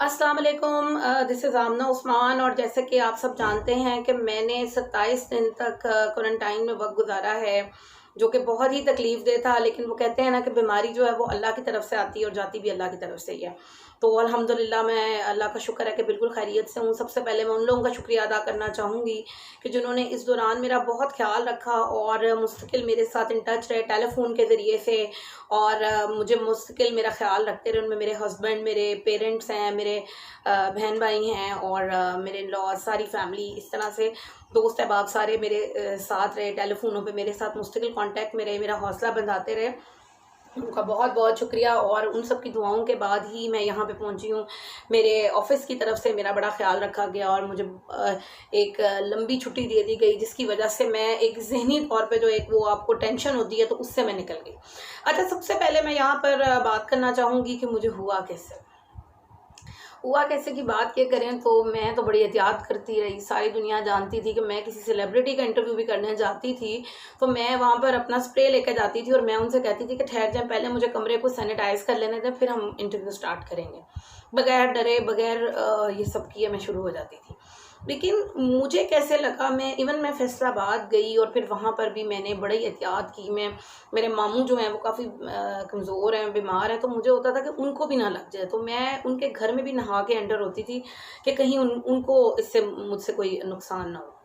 अस्सलाम वालेकुम। This is आमना उस्मान। और जैसे कि आप सब जानते हैं कि मैंने 27 दिन तक क्वारंटाइन में वक्त गुजारा है, जो कि बहुत ही तकलीफ दे था। लेकिन वो कहते हैं ना कि बीमारी जो है वो अल्लाह की तरफ से आती है और जाती भी अल्लाह की तरफ से ही है। तो अल्हम्दुलिल्लाह मैं अल्लाह का शुक्र है कि बिल्कुल खैरियत से हूँ। सबसे पहले मैं उन लोगों का शुक्रिया अदा करना चाहूँगी कि जिन्होंने इस दौरान मेरा बहुत ख्याल रखा और मुस्तकिल मेरे साथ इन टच रहे टेलीफोन के ज़रिए से, और मुझे मुस्तकिल मेरा ख्याल रखते रहे। उनमें मेरे हस्बैंड, मेरे पेरेंट्स हैं, मेरे बहन भाई हैं और मेरे इन-लॉ, सारी फैमिली, इस तरह से दोस्त अहबाब सारे मेरे साथ रहे, टेलीफोनों पे मेरे साथ मुस्तकिल कांटेक्ट में रहे, मेरा हौसला बंधाते रहे। उनका बहुत बहुत शुक्रिया। और उन सब की दुआओं के बाद ही मैं यहाँ पे पहुँची हूँ। मेरे ऑफ़िस की तरफ से मेरा बड़ा ख़्याल रखा गया और मुझे एक लंबी छुट्टी दे दी गई, जिसकी वजह से मैं एक ज़हनी तौर पे जो एक वो आपको टेंशन होती है, तो उससे मैं निकल गई। अच्छा, सबसे पहले मैं यहाँ पर बात करना चाहूँगी कि मुझे हुआ कैसे की बात ये करें तो मैं तो बड़ी एहतियात करती रही। सारी दुनिया जानती थी कि मैं किसी सेलिब्रिटी का इंटरव्यू भी करने जाती थी, तो मैं वहाँ पर अपना स्प्रे लेकर जाती थी और मैं उनसे कहती थी कि ठहर जाएँ, पहले मुझे कमरे को सैनिटाइज़ कर लेने दें, फिर हम इंटरव्यू स्टार्ट करेंगे। बगैर डरे, बगैर ये सब किए मैं शुरू हो जाती थी। लेकिन मुझे कैसे लगा, मैं फैसलाबाद गई और फिर वहाँ पर भी मैंने बड़ी एहतियात की। मेरे मामू जो हैं वो काफ़ी कमज़ोर हैं, बीमार हैं, तो मुझे होता था कि उनको भी ना लग जाए। तो मैं उनके घर में भी नहा के एंटर होती थी कि कहीं उनको इससे मुझसे कोई नुकसान ना हो।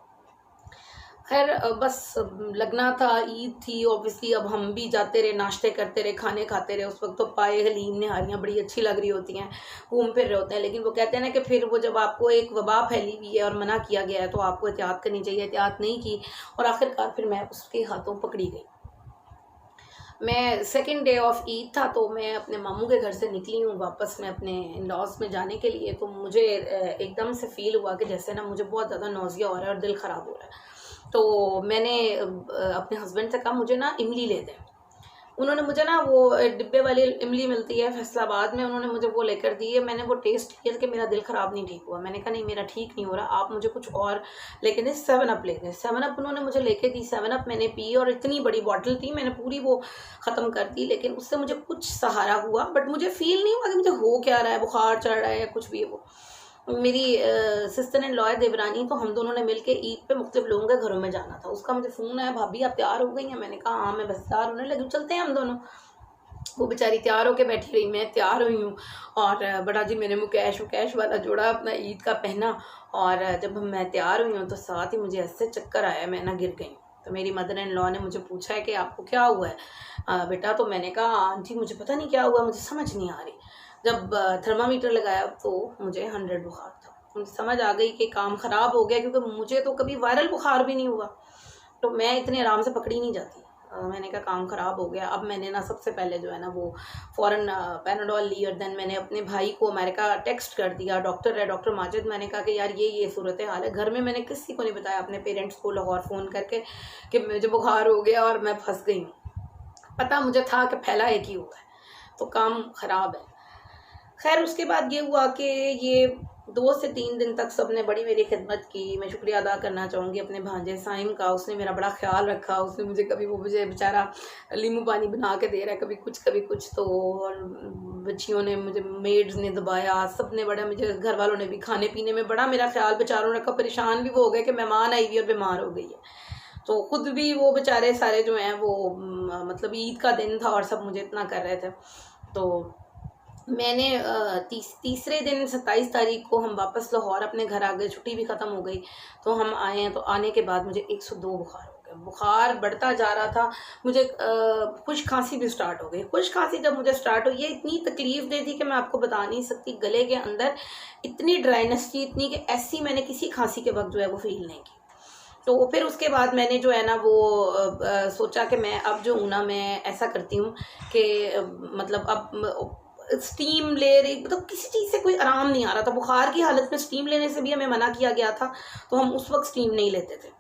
खैर बस लगना था, ईद थी ऑब्वियसली। अब हम भी जाते रहे, नाश्ते करते रहे, खाने खाते रहे। उस वक्त तो पाए हलीम निहारियाँ बड़ी अच्छी लग रही होती हैं, घूम फिर रहे होते हैं। लेकिन वो कहते हैं ना कि फिर वो जब आपको एक वबा फैली हुई है और मना किया गया है तो आपको एहतियात करनी चाहिए। एहतियात नहीं की और आखिरकार फिर मैं उसके हाथों पकड़ी गई। मैं सेकंड डे ऑफ ईद था तो मैं अपने मामू के घर से निकली हूँ वापस मैं अपने इन-लॉज़ में जाने के लिए। तो मुझे एकदम से फ़ील हुआ कि जैसे ना मुझे बहुत ज़्यादा नौज़िया हो रहा है और दिल ख़राब हो रहा है। तो मैंने अपने हस्बैंड से कहा मुझे ना इमली ले दें। उन्होंने मुझे ना वो डिब्बे वाली इमली मिलती है फैसलाबाद में, उन्होंने मुझे वो लेकर दी है। मैंने वो टेस्ट किया कि मेरा दिल ख़राब नहीं ठीक हुआ। मैंने कहा नहीं, मेरा ठीक नहीं हो रहा, आप मुझे कुछ और लेके दें। 7 अप ले दें। 7 अप उन्होंने मुझे लेके दी। 7 अप मैंने पी और इतनी बड़ी बॉटल थी, मैंने पूरी वो ख़त्म कर दी। लेकिन उससे मुझे कुछ सहारा हुआ, बट मुझे फ़ील नहीं हुआ कि मुझे हो क्या रहा है, बुखार चढ़ रहा है या कुछ भी है। वो मेरी सिस्टर इन लॉ है देवरानी, तो हम दोनों ने मिलके ईद पे मुख्तलिफ लोगों के घरों में जाना था। उसका मुझे फ़ोन आया, भाभी आप तैयार हो गई हैं? मैंने कहा हाँ, मैं बस तैयार होने लगी, चलते हैं हम दोनों। वो बेचारी तैयार होके बैठी रही, मैं तैयार हुई हूँ और बड़ा जी मैंने मुकेश वाला जोड़ा अपना ईद का पहना। और जब मैं तैयार हुई हूँ तो साथ ही मुझे ऐसे चक्कर आया, मैं ना गिर गई। तो मेरी मदर इन लॉ ने मुझे पूछा है कि आपको क्या हुआ है बेटा? तो मैंने कहा आंटी मुझे पता नहीं क्या हुआ, मुझे समझ नहीं आ रही। जब थर्मामीटर लगाया तो मुझे 100 बुखार था। मुझे समझ आ गई कि काम ख़राब हो गया, क्योंकि मुझे तो कभी वायरल बुखार भी नहीं हुआ, तो मैं इतने आराम से पकड़ी नहीं जाती। मैंने कहा काम ख़राब हो गया। अब मैंने ना सबसे पहले जो है ना वो फ़ौरन पैनाडोल ली और देन मैंने अपने भाई को अमेरिका टेक्स्ट कर दिया, डॉक्टर है डॉक्टर माजिद। मैंने कहा कि यार ये सूरत हाल है। घर में मैंने किसी को नहीं बताया, अपने पेरेंट्स को लाहौर फ़ोन करके कि मुझे बुखार हो गया और मैं फंस गई हूँ। पता मुझे था कि फैला एक ही हुआ है, तो काम ख़राब है। खैर उसके बाद ये हुआ कि ये 2 से 3 दिन तक सबने बड़ी मेरी खिदमत की। मैं शुक्रिया अदा करना चाहूँगी अपने भांजे साइम का, उसने मेरा बड़ा ख़्याल रखा। उसने मुझे कभी वो मुझे बेचारा नींबू पानी बना के दे रहा है, कभी कुछ। तो और बच्चियों ने मुझे, मेड्स ने दबाया, सब ने बड़ा, मुझे घर वालों ने भी खाने पीने में बड़ा मेरा ख़्याल बेचारों ने रखा। परेशान भी वो हो गए कि मेहमान आई हुई और बीमार हो गई है, तो ख़ुद भी वो बेचारे सारे जो हैं वो मतलब ईद का दिन था और सब मुझे इतना कर रहे थे। तो मैंने तीसरे दिन 27 तारीख को हम वापस लाहौर अपने घर आ गए, छुट्टी भी ख़त्म हो गई। तो हम आए हैं, तो आने के बाद मुझे 102 बुखार हो गया। बुखार बढ़ता जा रहा था, मुझे खुश खांसी भी स्टार्ट हो गई। खुश खांसी जब मुझे स्टार्ट हुई, ये इतनी तकलीफ़ दे थी कि मैं आपको बता नहीं सकती। गले के अंदर इतनी ड्राइनेस थी, इतनी कि ऐसी मैंने किसी खांसी के वक्त जो है वो फ़ील नहीं की। तो फिर उसके बाद मैंने जो है ना वो सोचा कि मैं अब जो हूँ ना, मैं ऐसा करती हूँ कि मतलब अब स्टीम ले रही, मतलब किसी चीज़ से कोई आराम नहीं आ रहा था। बुखार की हालत में स्टीम लेने से भी हमें मना किया गया था, तो हम उस वक्त स्टीम नहीं लेते थे।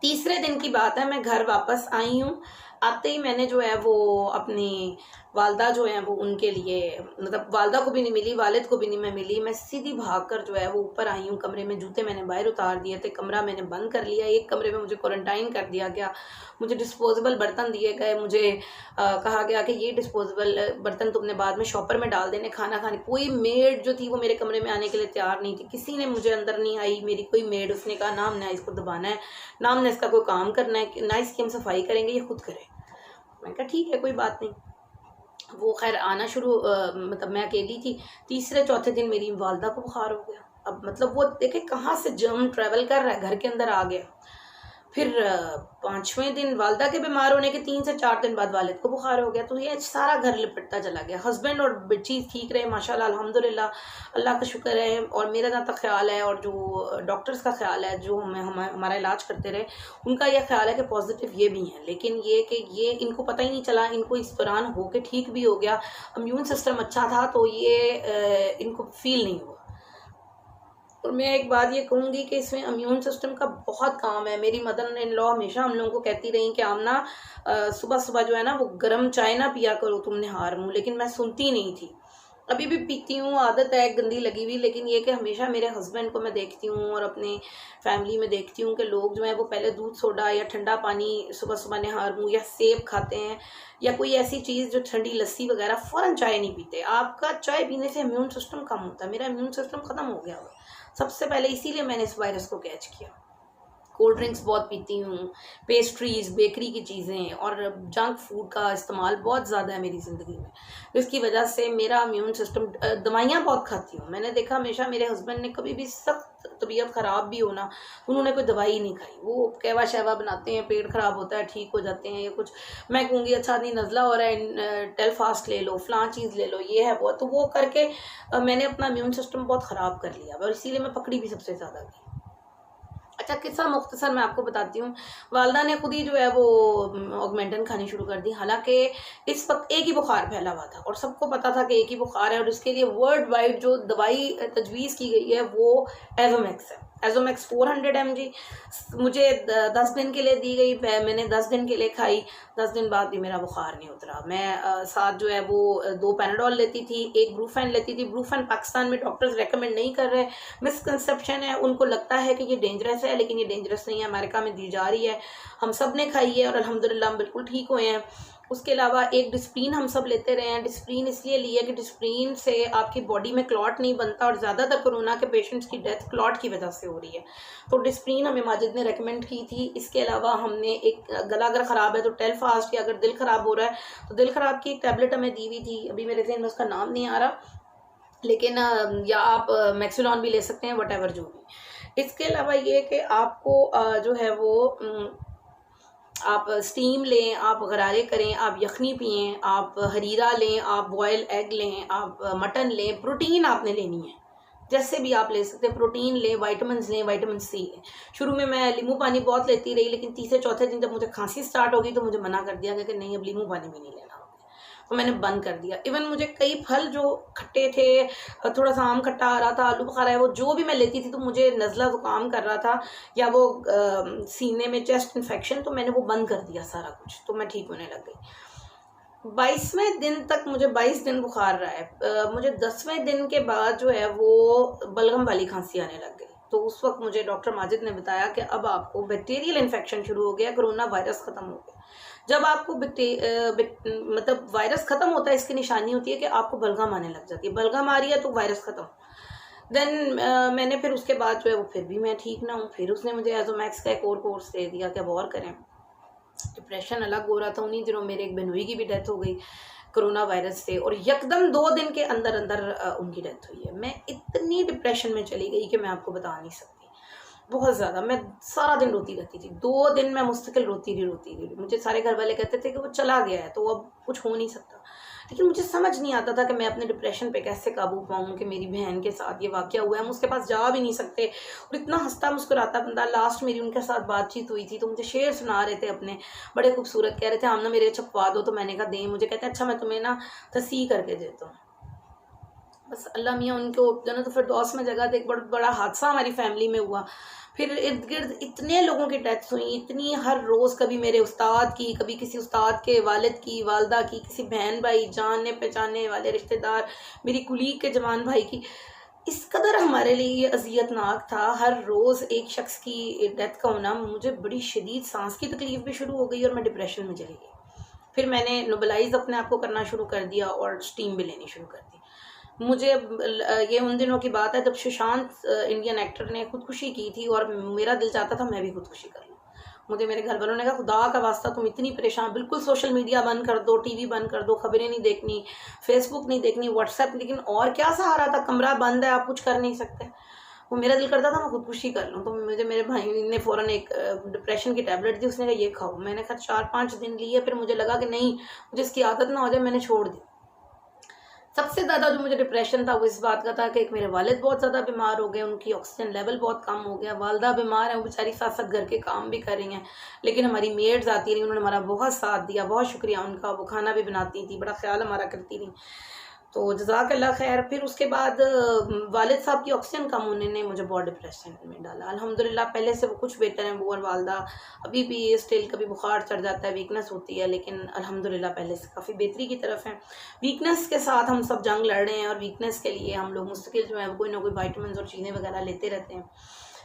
तीसरे दिन की बात है, मैं घर वापस आई हूँ। आते ही मैंने जो है वो अपनी वालदा जो है वो उनके लिए, मतलब वालदा को भी नहीं मिली, वालिद को भी नहीं मैं मिली। मैं सीधी भागकर जो है वो ऊपर आई हूँ कमरे में। जूते मैंने बाहर उतार दिए थे, कमरा मैंने बंद कर लिया। एक कमरे में मुझे क्वारंटाइन कर दिया गया। मुझे डिस्पोजेबल बर्तन दिए गए। मुझे कहा गया कि ये डिस्पोजेबल बर्तन तुमने बाद में शॉपर में डाल देने खाना खाने। कोई मेड जो थी वो मेरे कमरे में आने के लिए तैयार नहीं थी। किसी ने मुझे अंदर नहीं आई, मेरी कोई मेड। उसने कहा ना हमने इसको दबाना है, ना हमने इसका कोई काम करना है, ना इसकी हम सफाई करेंगे, ये खुद करे। मैंने कहा ठीक है कोई बात नहीं। वो खैर आना शुरू, मतलब मैं अकेली थी। तीसरे चौथे दिन मेरी वालदा को बुखार हो गया। अब मतलब वो देखे कहाँ से जर्म ट्रैवल कर रहा है, घर के अंदर आ गया। फिर 5वें दिन वालदा के बीमार होने के 3 से 4 दिन बाद वालिद को बुखार हो गया। तो ये सारा घर लिपटता चला गया। हस्बैंड और बच्ची ठीक रहे माशाल्लाह अल्हम्दुलिल्लाह, अल्लाह का शुक्र है। और मेरा जहाँ तक ख्याल है और जो डॉक्टर्स का ख्याल है जो हमारा इलाज करते रहे, उनका यह ख्याल है कि पॉजिटिव ये भी हैं। लेकिन ये कि ये इनको पता ही नहीं चला, इनको इस दौरान होके ठीक भी हो गया। इम्यून सिस्टम अच्छा था तो ये इनको फील नहीं हुआ। और मैं एक बात ये कहूँगी कि इसमें इम्यून सिस्टम का बहुत काम है। मेरी मदर इन लॉ हमेशा हम लोगों को कहती रही कि आमना सुबह सुबह जो है ना वो गर्म चाय ना पिया करो तुम निहार मुँह, लेकिन मैं सुनती नहीं थी। अभी भी पीती हूँ, आदत है गंदी लगी हुई। लेकिन ये कि हमेशा मेरे हस्बैंड को मैं देखती हूँ और अपने फैमिली में देखती हूँ कि लोग जो है वो पहले दूध सोडा या ठंडा पानी सुबह सुबह निहार मुँह, या सेब खाते हैं या कोई ऐसी चीज़ जो ठंडी लस्सी वगैरह, फ़ौरन चाय नहीं पीते। आपका चाय पीने से इम्यून सिस्टम कम होता है। मेरा इम्यून सिस्टम ख़त्म हो गया हुआ सबसे पहले, इसीलिए मैंने इस वायरस को कैच किया। कोल्ड ड्रिंक्स बहुत पीती हूँ, पेस्ट्रीज़, बेकरी की चीज़ें और जंक फूड का इस्तेमाल बहुत ज़्यादा है मेरी ज़िंदगी में। इसकी वजह से मेरा इम्यून सिस्टम, दवाइयाँ बहुत खाती हूँ। मैंने देखा हमेशा मेरे हस्बैंड ने कभी भी सख्त तबीयत ख़राब भी हो ना, उन्होंने कोई दवाई नहीं खाई। वो कहवा शहवा बनाते हैं, पेट ख़राब होता है ठीक हो जाते हैं, या कुछ मैं कहूँगी अच्छा नहीं नज़ला हो रहा है, टेलफास्ट ले लो, फ़लाँ चीज़ ले लो, ये है वो। तो वो करके मैंने अपना इम्यून सिस्टम बहुत ख़राब कर लिया और इसीलिए मैं पकड़ी भी सबसे ज़्यादा गई। अच्छा किस्सा मुख्तसर मैं आपको बताती हूँ। वालदा ने खुद ही जो है वो ऑगमेंटन खानी शुरू कर दी। हालांकि इस वक्त एक ही बुखार फैला हुआ था और सबको पता था कि एक ही बुखार है, और इसके लिए वर्ल्ड वाइड जो दवाई तजवीज़ की गई है वो एजोमैक्स है। एजोमैक्स 400 mg मुझे 10 दिन के लिए दी गई। मैंने 10 दिन के लिए खाई। 10 दिन बाद भी मेरा बुखार नहीं उतरा। मैं साथ जो है वो 2 पैनाडोल लेती थी, 1 ब्रूफेन लेती थी। ब्रूफेन पाकिस्तान में डॉक्टर्स रेकमेंड नहीं कर रहे, मिसकंसेप्शन है। उनको लगता है कि ये डेंजरस है, लेकिन ये डेंजरस नहीं है। अमेरिका में दी जा रही है, हम सब ने खाई है और अल्हम्दुलिल्लाह हम बिल्कुल ठीक हुए हैं। उसके अलावा एक डिस्प्रीन हम सब लेते रहे हैं। डिस्प्रीन इसलिए ली है कि डिस्प्रीन से आपकी बॉडी में क्लॉट नहीं बनता, और ज़्यादातर कोरोना के पेशेंट्स की डेथ क्लॉट की वजह से हो रही है। तो डिस्प्रीन हमें माजिद ने रेकमेंड की थी। इसके अलावा हमने एक गला अगर ख़राब है तो टेलफास्ट, या अगर दिल ख़राब हो रहा है तो दिल ख़राब की एक टैबलेट हमें दी हुई थी। अभी मेरे ज़हन में उसका नाम नहीं आ रहा, लेकिन या आप मैक्सिलॉन भी ले सकते हैं, वट एवर जो भी। इसके अलावा ये कि आपको जो है वो आप स्टीम लें, आप गरारे करें, आप यखनी पिएं, आप हरीरा लें, आप बॉयल एग लें, आप मटन लें। प्रोटीन आपने लेनी है, जैसे भी आप ले सकते हैं। प्रोटीन लें, विटामिन्स लें, विटामिन सी लें। शुरू में मैं नींबू पानी बहुत लेती रही, लेकिन तीसरे चौथे दिन जब मुझे खांसी स्टार्ट हो गई तो मुझे मना कर दिया गया कि नहीं अब नींबू पानी भी नहीं लेना। तो मैंने बंद कर दिया। इवन मुझे कई फल जो खट्टे थे, थोड़ा सा आम खट्टा आ रहा था, आलू बुखारा है, वो जो भी मैं लेती थी तो मुझे नज़ला ज़ुकाम कर रहा था, या वो सीने में चेस्ट इन्फेक्शन, तो मैंने वो बंद कर दिया सारा कुछ। तो मैं ठीक होने लग गई। 22वें दिन तक मुझे 22 दिन बुखार रहा है। मुझे 10वें दिन के बाद जो है वो बलगम वाली खांसी आने लग गई। तो उस वक्त मुझे डॉक्टर माजिद ने बताया कि अब आपको बैक्टीरियल इन्फेक्शन शुरू हो गया, कोरोना वायरस ख़त्म हो गया। जब आपको मतलब वायरस ख़त्म होता है, इसकी निशानी होती है कि आपको बलगम आने लग जाती है। बलगम आ रही है तो वायरस ख़त्म। देन मैंने फिर उसके बाद जो है वो फिर भी मैं ठीक ना हूँ। फिर उसने मुझे एजोमैक्स का एक और कोर्स दे दिया कि अब और करें। डिप्रेशन अलग हो रहा था। उन्हीं दिनों मेरे एक बहनोई की भी डेथ हो गई कोरोना वायरस से, और यकदम 2 दिन के अंदर अंदर उनकी डेथ हुई है। मैं इतनी डिप्रेशन में चली गई कि मैं आपको बता नहीं सकती। बहुत ज़्यादा, मैं सारा दिन रोती रहती थी। 2 दिन मैं मुस्तकिल रोती रही। मुझे सारे घर वाले कहते थे कि वो चला गया है तो अब कुछ हो नहीं सकता, लेकिन मुझे समझ नहीं आता था कि मैं अपने डिप्रेशन पे कैसे काबू पाऊँ कि मेरी बहन के साथ ये वाक़या हुआ है, हम उसके पास जा भी नहीं सकते। और इतना हंसता मुस्कुराता बंदा। लास्ट मेरी उनके साथ बातचीत हुई थी तो मुझे शेर सुना रहे थे अपने, बड़े खूबसूरत। कह रहे थे आमना मेरे छपवा दो, तो मैंने कहा दें। मुझे कहते हैं अच्छा मैं तुम्हें ना तस्सीह करके देता हूँ। बस अल्लाह मियाँ उनको जन्नत फिरदौस में जगह दे। एक बहुत बड़ा हादसा हमारी फैमिली में हुआ, फिर इर्द गिर्द इतने लोगों की डेथ्स हुई, इतनी हर रोज़, कभी मेरे उस्ताद की, कभी किसी उस्ताद के वालिद की, वालदा की, किसी बहन भाई जानने पहचानने वाले रिश्तेदार, मेरी कुलीग के जवान भाई की। इस कदर हमारे लिए ये अजियतनाक था, हर रोज़ एक शख्स की डेथ का होना। मुझे बड़ी शदीद सांस की तकलीफ़ भी शुरू हो गई और मैं डिप्रेशन में चली गई। फिर मैंने नोबलाइज अपने आप को करना शुरू कर दिया और स्टीम भी लेनी शुरू कर दी। मुझे ये उन दिनों की बात है जब सुशांत इंडियन एक्टर ने खुदकुशी की थी और मेरा दिल चाहता था मैं भी खुदकुशी कर लूँ। मुझे मेरे घर वालों ने कहा खुदा का वास्ता तुम इतनी परेशान, बिल्कुल सोशल मीडिया बंद कर दो, टीवी बंद कर दो, खबरें नहीं देखनी, फेसबुक नहीं देखनी, व्हाट्सएप। लेकिन और क्या सहारा था, कमरा बंद है, आप कुछ कर नहीं सकते। वो मेरा दिल करता था मैं खुदकुशी कर लूँ। तो मुझे मेरे भाई ने फ़ौरन एक डिप्रेशन की टैबलेट दी, उसने कहा ये खाओ। मैंने कहा 4-5 दिन लिए, फिर मुझे लगा कि नहीं मुझे इसकी आदत ना हो जाए, मैंने छोड़ दी। सबसे ज़्यादा जो मुझे डिप्रेशन था वो इस बात का था कि एक मेरे वालिद बहुत ज़्यादा बीमार हो गए, उनकी ऑक्सीजन लेवल बहुत कम हो गया, वालदा बीमार है, वो बेचारी साथ साथ घर के काम भी कर रही हैं, लेकिन हमारी मेड्स आती रही, उन्होंने हमारा बहुत साथ दिया, बहुत शुक्रिया उनका। वो खाना भी बनाती थी, बड़ा ख्याल हमारा करती रही, तो जज़ाकल्लाह खैर। फिर उसके बाद वालिद साहब की ऑक्सीजन कम होने ने मुझे बहुत डिप्रेशन में डाला। अल्हम्दुलिल्लाह पहले से वो कुछ बेहतर हैं, वो और वालदा अभी भी स्टिल कभी बुखार चढ़ जाता है, वीकनेस होती है, लेकिन अल्हम्दुलिल्लाह पहले से काफ़ी बेहतरी की तरफ है। वीकनेस के साथ हम सब जंग लड़ रहे हैं और वीकनेस के लिए हम लोग मुस्तकिल जो है कोई ना कोई वाइटामिन और चीज़ें वगैरह लेते रहते हैं।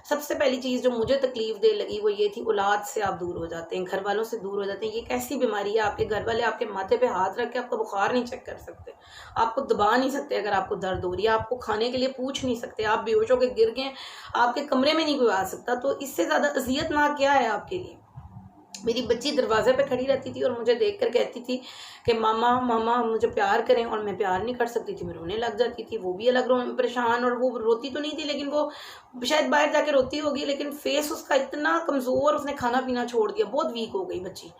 सबसे पहली चीज़ जो मुझे तकलीफ दे लगी वो ये थी, औलाद से आप दूर हो जाते हैं, घर वालों से दूर हो जाते हैं। ये कैसी बीमारी है, आपके घर वाले आपके माथे पे हाथ रख के आपका बुखार नहीं चेक कर सकते, आपको दबा नहीं सकते अगर आपको दर्द हो रही है, आपको खाने के लिए पूछ नहीं सकते, आप बेहोश होकर गिर गए, आपके कमरे में नहीं कोई आ सकता। तो इससे ज़्यादा अजियतनाक क्या है आपके लिए। मेरी बच्ची दरवाजे पे खड़ी रहती थी और मुझे देखकर कहती थी कि मामा मामा मुझे प्यार करें, और मैं प्यार नहीं कर सकती थी, मैं रोने लग जाती थी। वो भी अलग परेशान, और वो रोती तो नहीं थी लेकिन वो शायद बाहर जाके रोती होगी, लेकिन फेस उसका इतना कमज़ोर, उसने खाना पीना छोड़ दिया, बहुत वीक हो गई बच्ची।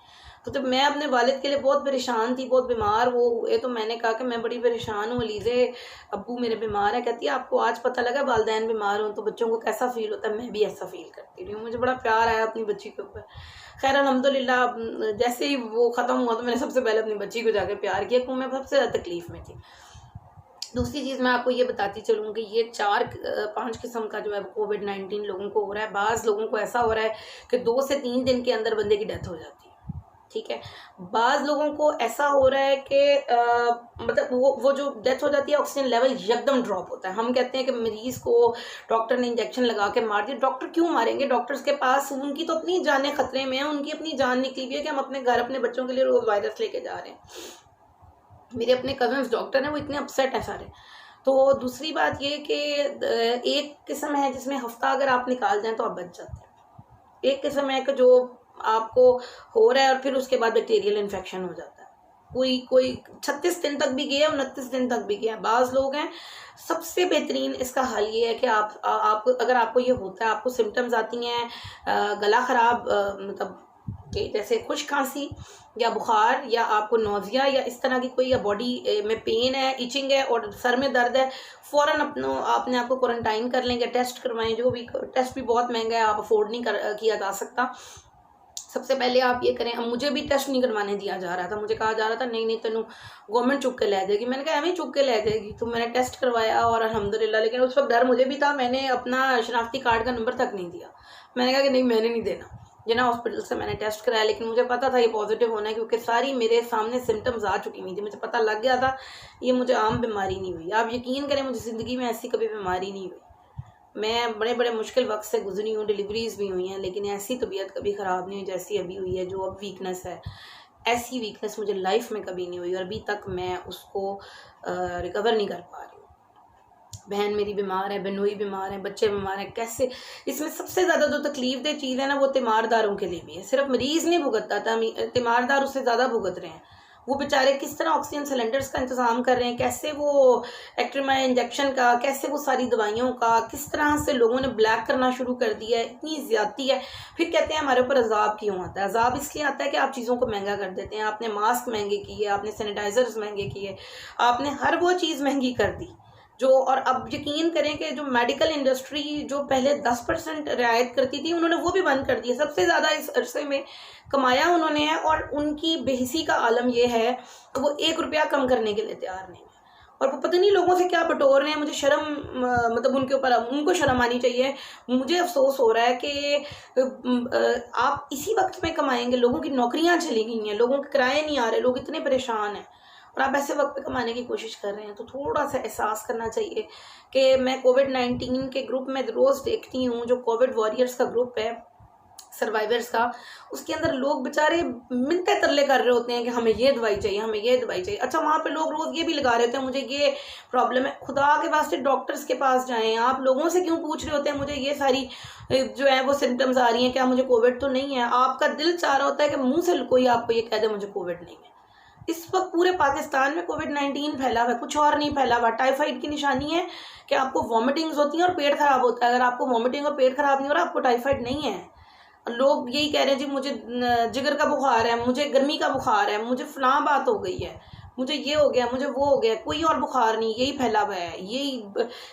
तो मैं अपने वालिद के लिए बहुत परेशान थी, बहुत बीमार वो हुए। तो मैंने कहा कि मैं बड़ी परेशान हूँ अलीज़े, अब्बू मेरे बीमार है। कहती है आपको आज पता लगा वालिदैन बीमार हों तो बच्चों को कैसा फ़ील होता है। मैं भी ऐसा फ़ील करती रही हूँ, मुझे बड़ा प्यार आया अपनी बच्ची के ऊपर। खैर अल्हम्दुलिल्लाह जैसे ही वो ख़त्म हुआ तो मैंने सबसे पहले अपनी बच्ची को जाकर प्यार किया, क्योंकि मैं सबसे ज़्यादा तकलीफ़ में थी। दूसरी चीज़ मैं आपको ये बताती चलूँ कि ये 4-5 किस्म का जो है कोविड-19 लोगों को हो रहा है। बाज़ लोगों को ऐसा हो रहा है कि 2 से 3 दिन के अंदर बंदे की डेथ हो जाती है, ठीक है। बाज़ लोगों को ऐसा हो रहा है कि मतलब वो जो डेथ हो जाती है ऑक्सीजन लेवल एकदम ड्रॉप होता है। हम कहते हैं कि मरीज़ को डॉक्टर ने इंजेक्शन लगा के मार दिया। डॉक्टर क्यों मारेंगे, डॉक्टर्स के पास उनकी तो अपनी जानें ख़तरे में हैं, उनकी अपनी जान निकली हुई है कि हम अपने घर अपने बच्चों के लिए रोज़ वायरस लेके जा रहे हैं। मेरे अपने कज़न्स डॉक्टर हैं, वो इतने अपसेट हैं सारे। तो दूसरी बात ये कि एक किस्म है जिसमें हफ्ता अगर आप निकाल जाएँ तो आप बच जाते हैं। एक किस्म है कि जो आपको हो रहा है और फिर उसके बाद बैक्टीरियल इन्फेक्शन हो जाता है। कोई 36 दिन तक भी गया, 29 दिन तक भी गया। बाज़ लोग हैं, सबसे बेहतरीन इसका हल ये है कि आप अगर आपको ये होता है, आपको सिम्टम्स आती हैं गला ख़राब, मतलब कि जैसे खुश खांसी या बुखार, या आपको नोज़िया या इस तरह की कोई, या बॉडी में पेन है, इचिंग है और सर में दर्द है, फ़ौरन अपने आप को क्वारंटाइन कर लेंगे, टेस्ट करवाएं। जो भी टेस्ट भी बहुत महंगा है, आप अफोर्ड नहीं किया जा सकता। सबसे पहले आप ये करें। अब मुझे भी टेस्ट नहीं करवाने दिया जा रहा था, मुझे कहा जा रहा था नहीं तेनू गवर्नमेंट चुक के ले जाएगी। मैंने कहा एवं चुक के ले जाएगी। तो मैंने टेस्ट करवाया और अल्हम्दुलिल्लाह, लेकिन उस वक्त डर मुझे भी था, मैंने अपना शनाख्ती कार्ड का नंबर तक नहीं दिया। मैंने कहा कि नहीं मैंने नहीं देना। जना हॉस्पिटल से मैंने टेस्ट कराया, लेकिन मुझे पता था ये पॉजिटिव होना है, क्योंकि सारी मेरे सामने सिम्टम्स आ चुकी हुई थी, मुझे पता लग गया था ये मुझे आम बीमारी नहीं हुई। आप यकीन करें मुझे ज़िंदगी में ऐसी कभी बीमारी नहीं हुई। मैं बड़े बड़े मुश्किल वक्त से गुजरी हूँ, डिलीवरीज भी हुई हैं, लेकिन ऐसी तबीयत कभी ख़राब नहीं हुई जैसी अभी हुई है। जो अब वीकनेस है, ऐसी वीकनेस मुझे लाइफ में कभी नहीं हुई और अभी तक मैं उसको रिकवर नहीं कर पा रही हूँ। बहन मेरी बीमार है, बहनोई बीमार है, बच्चे बीमार हैं। कैसे इसमें सबसे ज़्यादा जो तकलीफ दे चीज़ है ना, वो तीमारदारों के लिए भी है। सिर्फ मरीज़ नहीं भुगतता था, तीमारदार उससे ज़्यादा भुगत रहे हैं। वो बेचारे किस तरह ऑक्सीजन सिलेंडर्स का इंतज़ाम कर रहे हैं, कैसे वो एक्ट्रीमाइन इंजेक्शन का, कैसे वो सारी दवाइयों का, किस तरह से लोगों ने ब्लैक करना शुरू कर दिया है। इतनी ज़्यादती है। फिर कहते हैं हमारे ऊपर अजाब क्यों आता है। अजाब इसलिए आता है कि आप चीज़ों को महंगा कर देते हैं। आपने मास्क महंगे किए, आपने सैनिटाइजर्स महंगे किए, आपने हर वो चीज़ महंगी कर दी जो। और अब यकीन करें कि जो मेडिकल इंडस्ट्री जो पहले 10% रियायत करती थी, उन्होंने वो भी बंद कर दिया। सबसे ज़्यादा इस अरसे में कमाया उन्होंने है, और उनकी बेहिसी का आलम यह है कि वो 1 रुपया कम करने के लिए तैयार नहीं है। और वो पता नहीं लोगों से क्या बटोर रहे हैं। मुझे शर्म मतलब उनके ऊपर उनको शर्म आनी चाहिए। मुझे अफसोस हो रहा है कि आप इसी वक्त में कमाएंगे, लोगों की नौकरियां चली गई हैं, लोगों के किराए नहीं आ रहे, लोग इतने परेशान हैं और आप ऐसे वक्त पे कमाने की कोशिश कर रहे हैं। तो थोड़ा सा एहसास करना चाहिए कि मैं कोविड-19 के ग्रुप में रोज़ देखती हूँ, जो कोविड वॉरियर्स का ग्रुप है, सर्वाइवर्स का, उसके अंदर लोग बेचारे मिन्नतें तरले कर रहे होते हैं कि हमें ये दवाई चाहिए, हमें ये दवाई चाहिए। अच्छा, वहाँ पे लोग रोज़ ये भी लगा रहे होते हैं मुझे ये प्रॉब्लम है। खुदा के वास्ते डॉक्टर्स के पास जाएं। आप लोगों से क्यों पूछ रहे होते हैं मुझे ये सारी जो है वो सिम्टम्स आ रही हैं, क्या मुझे कोविड तो नहीं है? आपका दिल चाह रहा होता है कि मुंह से कोई आपको ये कह दे मुझे कोविड नहीं है। इस वक्त पूरे पाकिस्तान में कोविड-19 फैला हुआ है, कुछ और नहीं फैला हुआ। टाइफाइड की निशानी है कि आपको वॉमिटिंग्स होती हैं और पेट खराब होता है। अगर आपको वॉमिटिंग और पेट खराब नहीं हो रहा, आपको टाइफाइड नहीं है। लोग यही कह रहे हैं जी मुझे जिगर का बुखार है, मुझे गर्मी का बुखार है, मुझे फलां बात हो गई है, मुझे ये हो गया, मुझे वो हो गया। कोई और बुखार नहीं, यही फैला हुआ है। यही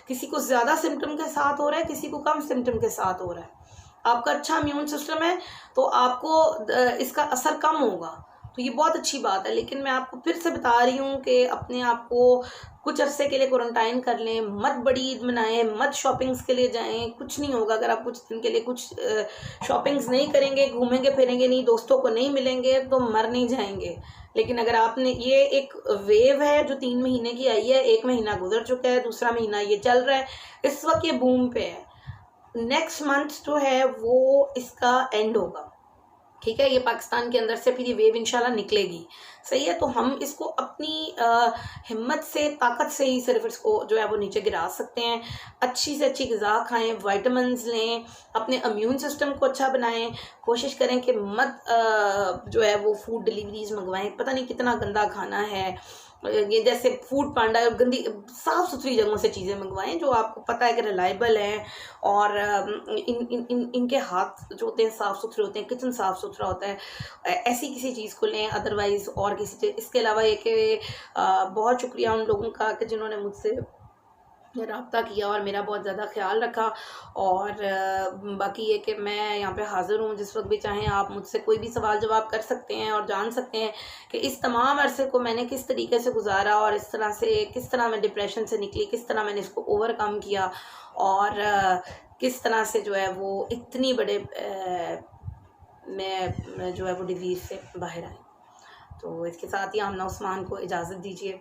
किसी को ज़्यादा सिम्टम के साथ हो रहा है, किसी को कम सिम्टम के साथ हो रहा है। आपका अच्छा इम्यून सिस्टम है तो आपको इसका असर कम होगा, तो ये बहुत अच्छी बात है। लेकिन मैं आपको फिर से बता रही हूँ कि अपने आप को कुछ अरसे के लिए क्वारंटाइन कर लें, मत बड़ी ईद मनाएं, मत शॉपिंग्स के लिए जाएं। कुछ नहीं होगा अगर आप कुछ दिन के लिए कुछ शॉपिंग्स नहीं करेंगे, घूमेंगे फिरेंगे नहीं, दोस्तों को नहीं मिलेंगे तो मर नहीं जाएंगे। लेकिन अगर आपने ये एक वेव है जो 3 महीने की आई है, 1 महीना गुजर चुका है, दूसरा महीना ये चल रहा है, इस वक्त ये बूम पे है। नेक्स्ट मंथ जो है वो इसका एंड होगा, ठीक है। ये पाकिस्तान के अंदर से फिर ये वेव इंशाल्लाह निकलेगी, सही है। तो हम इसको अपनी हिम्मत से, ताकत से ही सिर्फ इसको जो है वो नीचे गिरा सकते हैं। अच्छी से अच्छी ग़िज़ा खाएं, विटामिन्स लें, अपने इम्यून सिस्टम को अच्छा बनाएं। कोशिश करें कि मत जो है वो फूड डिलीवरीज मंगवाएं। पता नहीं कितना गंदा खाना है ये, जैसे फूड पांडा, गंदी साफ़ सुथरी जगहों से चीज़ें मंगवाएं जो आपको पता है कि रिलायबल हैं और इनके हाथ जो होते हैं साफ़ सुथरे होते हैं, किचन साफ़ सुथरा होता है। ऐसी किसी चीज़ को लें, अदरवाइज़ और किसी चीज़। इसके अलावा ये कि बहुत शुक्रिया उन लोगों का कि जिन्होंने मुझसे रब्ता किया और मेरा बहुत ज़्यादा ख्याल रखा। और बाकी ये कि मैं यहाँ पे हाज़िर हूँ, जिस वक्त भी चाहें आप मुझसे कोई भी सवाल जवाब कर सकते हैं और जान सकते हैं कि इस तमाम अरसे को मैंने किस तरीके से गुजारा और इस तरह से किस तरह मैं डिप्रेशन से निकली, किस तरह मैंने इसको ओवरकम किया और किस तरह से जो है वो इतनी बड़े मैं जो है वो डिजीज़ से बाहर आई। तो इसके साथ ही आमना उस्मान को इजाज़त दीजिए।